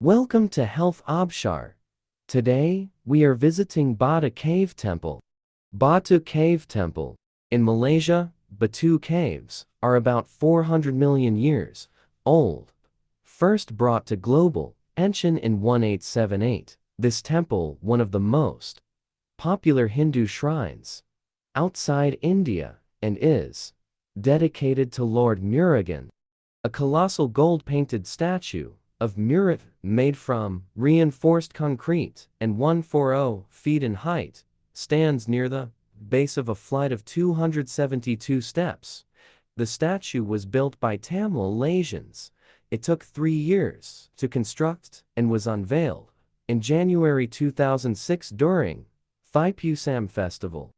Welcome to Health Abshar. Today, we are visiting Batu Cave Temple. Batu Cave Temple. In Malaysia, Batu Caves are about 400 million years old. First brought to global attention in 1878, this temple, one of the most popular Hindu shrines outside India, and is dedicated to Lord Murugan. A colossal gold-painted statue of Murugan, made from reinforced concrete and 140 feet in height, stands near the base of a flight of 272 steps. The statue was built by Tamil Malaysians. It took 3 years to construct and was unveiled in January 2006 during Thaipusam Festival.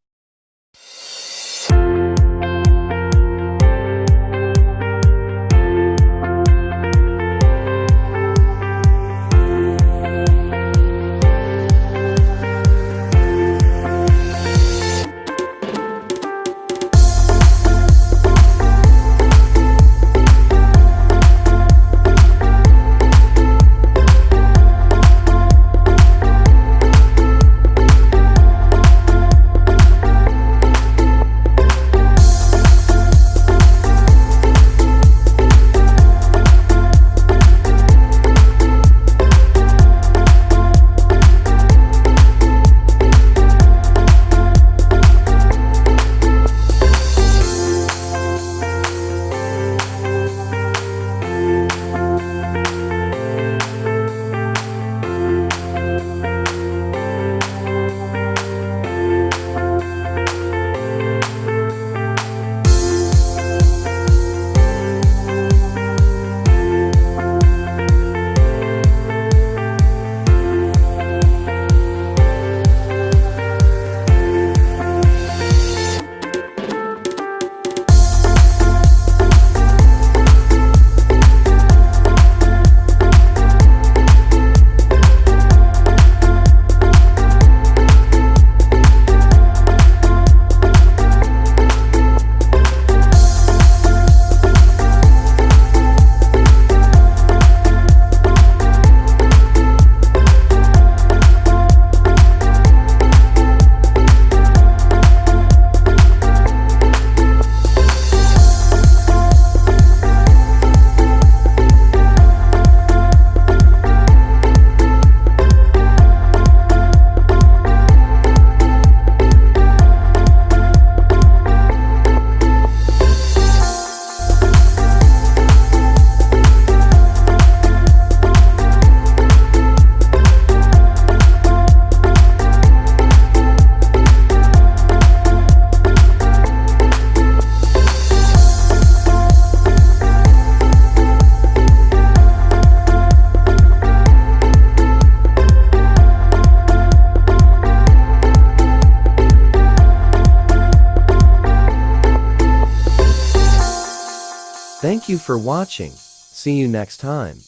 Thank you for watching. See you next time.